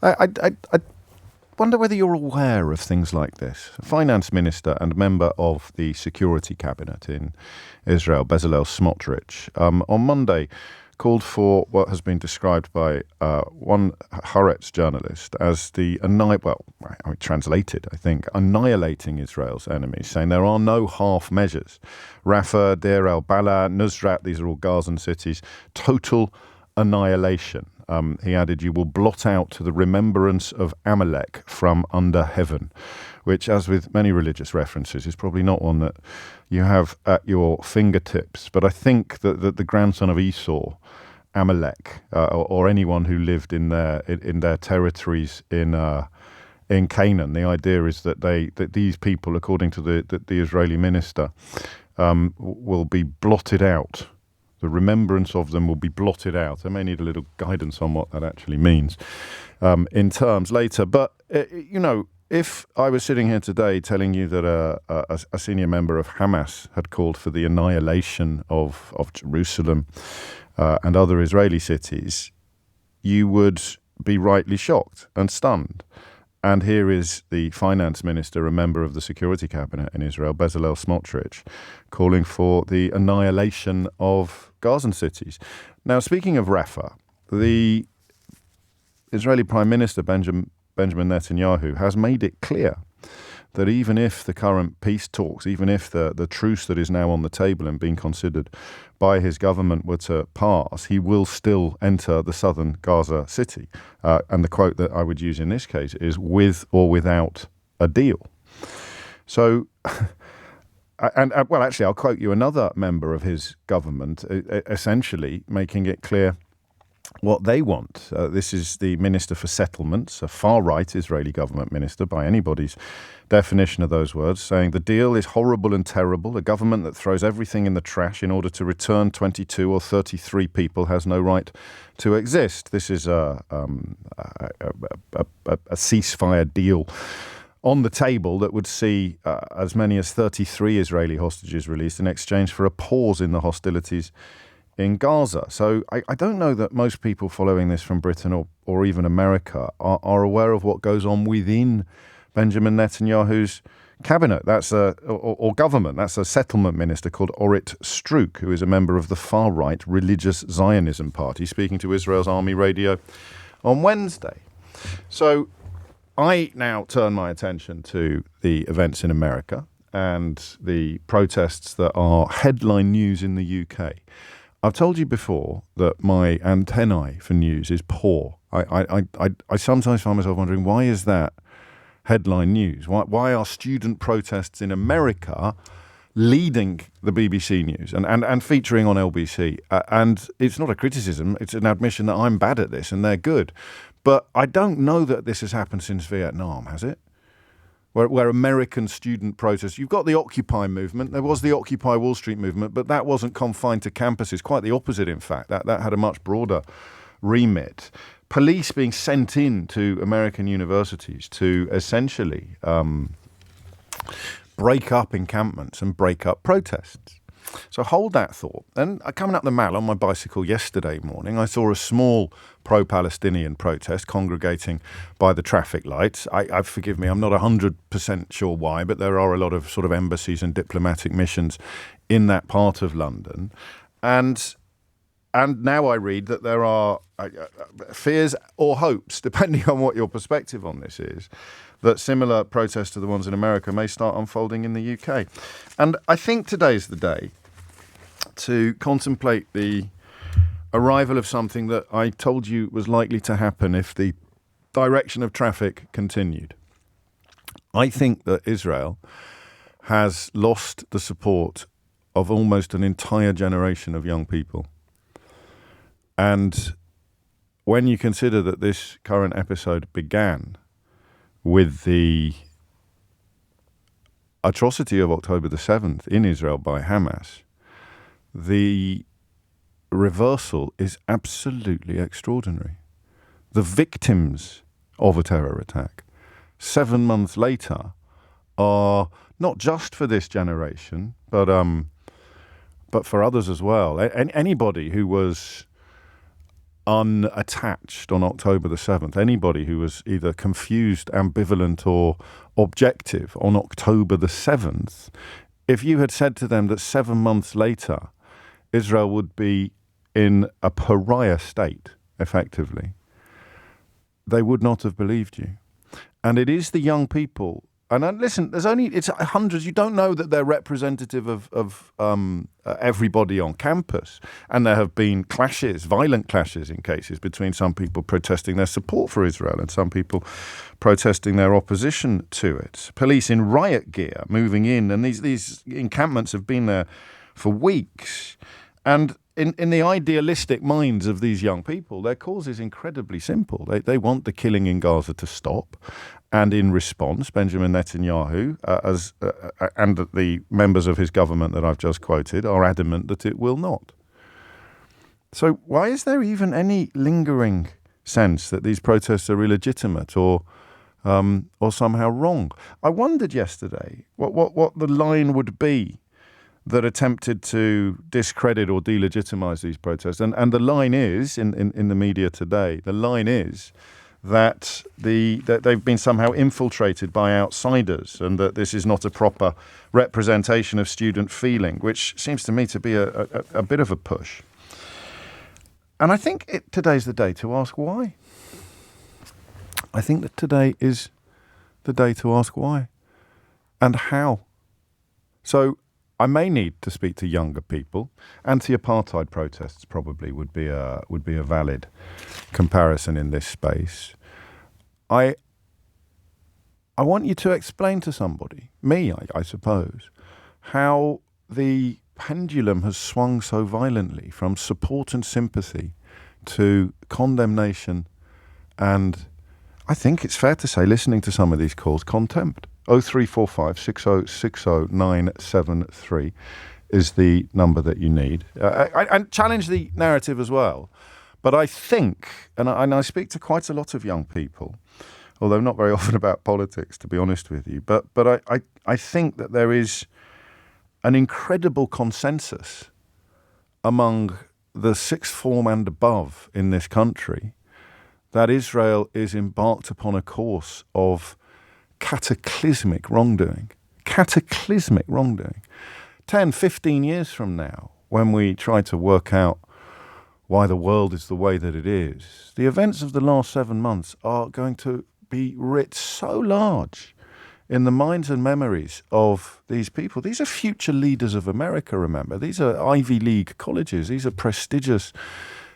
I wonder whether you're aware of things like this. A finance minister and member of the security cabinet in Israel, Bezalel Smotrich, on Monday called for what has been described by one Haaretz journalist as translated, I think, annihilating Israel's enemies, saying there are no half measures. Rafah, Deir al-Balah, Nusrat, these are all Gazan cities, total annihilation. He added, you will blot out the remembrance of Amalek from under heaven, which, as with many religious references, is probably not one that you have at your fingertips. But I think that the grandson of Esau, Amalek, or anyone who lived in their territories in Canaan, the idea is that these people, according to the Israeli minister, will be blotted out. The remembrance of them will be blotted out. I may need a little guidance on what that actually means in terms later. But, if I was sitting here today telling you that a senior member of Hamas had called for the annihilation of Jerusalem and other Israeli cities, you would be rightly shocked and stunned. And here is the finance minister, a member of the security cabinet in Israel, Bezalel Smotrich, calling for the annihilation of Gazan cities. Now, speaking of Rafah, the Israeli Prime Minister, Benjamin Netanyahu, has made it clear that even if the current peace talks, even if the truce that is now on the table and being considered by his government were to pass, he will still enter the southern Gaza city. And the quote that I would use in this case is, with or without a deal. So, actually, I'll quote you another member of his government, essentially making it clear what they want. This is the Minister for Settlements, a far-right Israeli government minister by anybody's definition of those words, saying the deal is horrible and terrible. A government that throws everything in the trash in order to return 22 or 33 people has no right to exist. This is a ceasefire deal on the table that would see as many as 33 Israeli hostages released in exchange for a pause in the hostilities in Gaza. So I don't know that most people following this from Britain or even America are aware of what goes on within Benjamin Netanyahu's cabinet. That's or government. That's a settlement minister called Orit Struk, who is a member of the far-right Religious Zionism Party, speaking to Israel's Army Radio on Wednesday. So I now turn my attention to the events in America and the protests that are headline news in the UK. I've told you before that my antennae for news is poor. I sometimes find myself wondering, why is that headline news? Why are student protests in America leading the BBC News and featuring on LBC? And it's not a criticism, it's an admission that I'm bad at this and they're good. But I don't know that this has happened since Vietnam, has it? Where American student protests, you've got the Occupy movement, there was the Occupy Wall Street movement, but that wasn't confined to campuses, quite the opposite in fact, that had a much broader remit. Police being sent in to American universities to essentially break up encampments and break up protests. So hold that thought. Then coming up the Mall on my bicycle yesterday morning, I saw a small pro-Palestinian protest congregating by the traffic lights. I forgive me, I'm not 100% sure why, but there are a lot of sort of embassies and diplomatic missions in that part of London. And now I read that there are fears or hopes, depending on what your perspective on this is, that similar protests to the ones in America may start unfolding in the UK. And I think today's the day to contemplate the arrival of something that I told you was likely to happen if the direction of traffic continued. I think that Israel has lost the support of almost an entire generation of young people. And when you consider that this current episode began with the atrocity of October the 7th in Israel by Hamas, the reversal is absolutely extraordinary. The victims of a terror attack 7 months later are not just for this generation, but for others as well. Anybody who was unattached on October the 7th. Anybody who was either confused, ambivalent, or objective on October the 7th, if you had said to them that 7 months later Israel would be in a pariah state, effectively, they would not have believed you. And it is the young people. And listen, it's hundreds. You don't know that they're representative of everybody on campus. And there have been clashes, violent clashes in cases, between some people protesting their support for Israel and some people protesting their opposition to it. Police in riot gear moving in, and these encampments have been there for weeks. And in the idealistic minds of these young people, their cause is incredibly simple. They want the killing in Gaza to stop. And in response, Benjamin Netanyahu and the members of his government that I've just quoted are adamant that it will not. So why is there even any lingering sense that these protests are illegitimate or somehow wrong? I wondered yesterday what the line would be that attempted to discredit or delegitimize these protests. And the line is, in the media today, the line is that they've been somehow infiltrated by outsiders and that this is not a proper representation of student feeling, which seems to me to be a bit of a push. And I think today's the day to ask why. I think that today is the day to ask why and how. So I may need to speak to younger people. Anti-apartheid protests probably would be a valid comparison in this space. I want you to explain to somebody, me, I suppose, how the pendulum has swung so violently from support and sympathy to condemnation and, I think it's fair to say, listening to some of these calls, contempt. 0345 6060 973 is the number that you need. I challenge the narrative as well. But I think, and I speak to quite a lot of young people, although not very often about politics, to be honest with you, but I think that there is an incredible consensus among the sixth form and above in this country that Israel is embarked upon a course of cataclysmic wrongdoing. Cataclysmic wrongdoing. 10, 15 years from now, when we try to work out why the world is the way that it is, the events of the last 7 months are going to be writ so large in the minds and memories of these people. These are future leaders of America, remember. These are Ivy League colleges. These are prestigious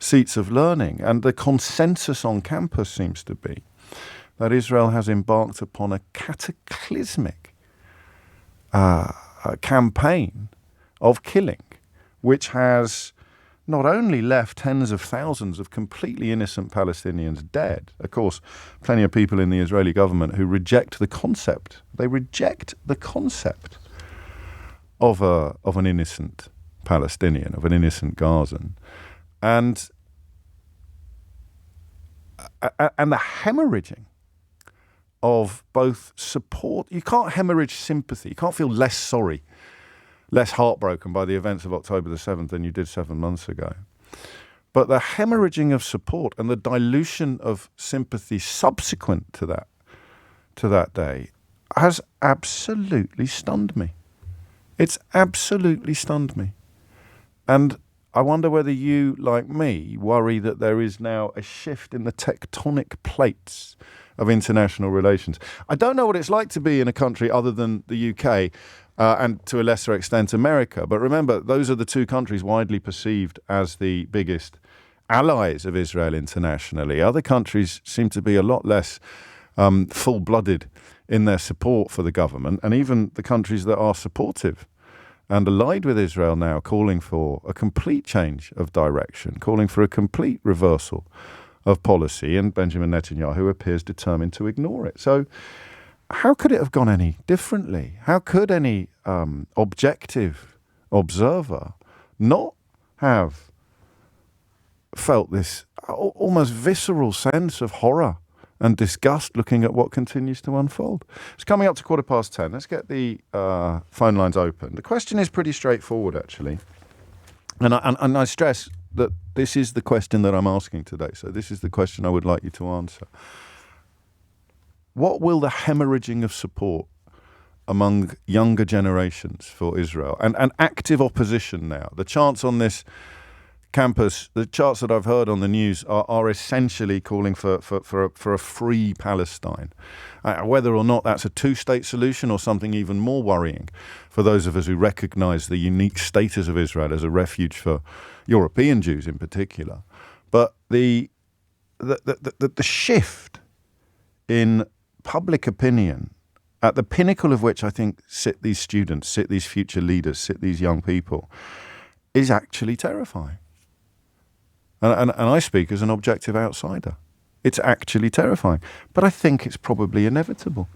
seats of learning. And the consensus on campus seems to be that Israel has embarked upon a cataclysmic campaign of killing, which has not only left tens of thousands of completely innocent Palestinians dead. Of course, plenty of people in the Israeli government who reject the concept. They reject the concept of an innocent Palestinian, of an innocent Gazan. And the hemorrhaging of both support. You can't hemorrhage sympathy. You can't feel less sorry, less heartbroken by the events of October the 7th than you did 7 months ago. But the hemorrhaging of support and the dilution of sympathy subsequent to that day has absolutely stunned me. It's absolutely stunned me. And I wonder whether you, like me, worry that there is now a shift in the tectonic plates of international relations. I don't know what it's like to be in a country other than the UK and to a lesser extent America. But remember, those are the two countries widely perceived as the biggest allies of Israel internationally. Other countries seem to be a lot less full-blooded in their support for the government, and even the countries that are supportive and allied with Israel now calling for a complete change of direction, calling for a complete reversal of policy, and Benjamin Netanyahu appears determined to ignore it. So how could it have gone any differently? How could any objective observer not have felt this almost visceral sense of horror and disgust looking at what continues to unfold? It's coming up to 10:15. Let's get the phone lines open. The question is pretty straightforward, actually. And I stress that this is the question that I'm asking today. So this is the question I would like you to answer. What will the hemorrhaging of support among younger generations for Israel and active opposition now? The chants on this campus, the charts that I've heard on the news are essentially calling for a free Palestine. Whether or not that's a two-state solution or something even more worrying for those of us who recognize the unique status of Israel as a refuge for European Jews in particular. But the shift in public opinion, at the pinnacle of which I think sit these students, sit these future leaders, sit these young people, is actually terrifying. And I speak as an objective outsider. It's actually terrifying. But I think it's probably inevitable.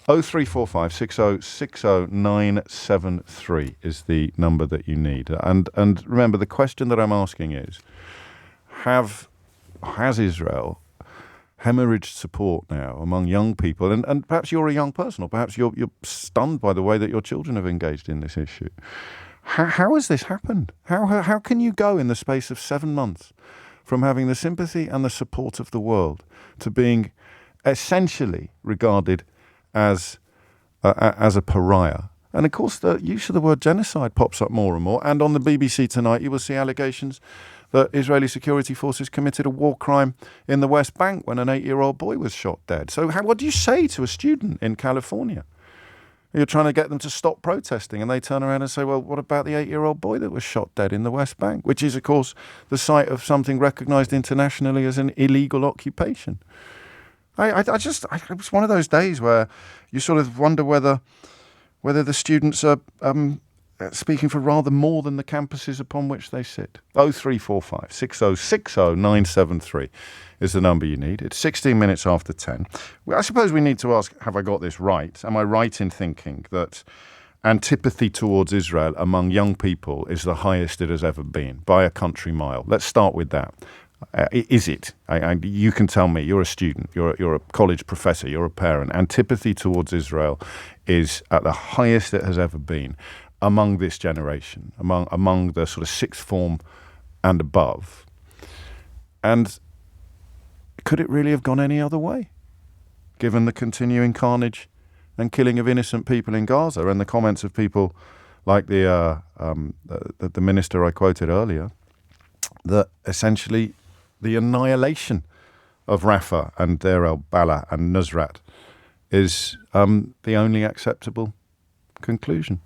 0345 6060 973 is the number that you need. And remember, the question that I'm asking is, has Israel hemorrhaged support now among young people? And perhaps you're a young person, or perhaps you're stunned by the way that your children have engaged in this issue. How has this happened? How can you go in the space of 7 months from having the sympathy and the support of the world to being essentially regarded as a pariah? And of course, the use of the word genocide pops up more and more. And on the BBC tonight, you will see allegations that Israeli security forces committed a war crime in the West Bank when an 8-year-old boy was shot dead. So what do you say to a student in California? You're trying to get them to stop protesting, and they turn around and say, well, what about the 8-year-old boy that was shot dead in the West Bank, which is, of course, the site of something recognized internationally as an illegal occupation? It's one of those days where you sort of wonder whether the students are speaking for rather more than the campuses upon which they sit. 0345 6060 973 is the number you need. It's 16 minutes after 10. I suppose we need to ask, have I got this right? Am I right in thinking that antipathy towards Israel among young people is the highest it has ever been by a country mile? Let's start with that. Is it? You can tell me. You're a student. You're a college professor. You're a parent. Antipathy towards Israel is at the highest it has ever been among this generation, among the sort of sixth form and above. And could it really have gone any other way, given the continuing carnage and killing of innocent people in Gaza and the comments of people like the minister I quoted earlier, that essentially the annihilation of Rafah and Deir al-Balah and Nusrat is the only acceptable conclusion?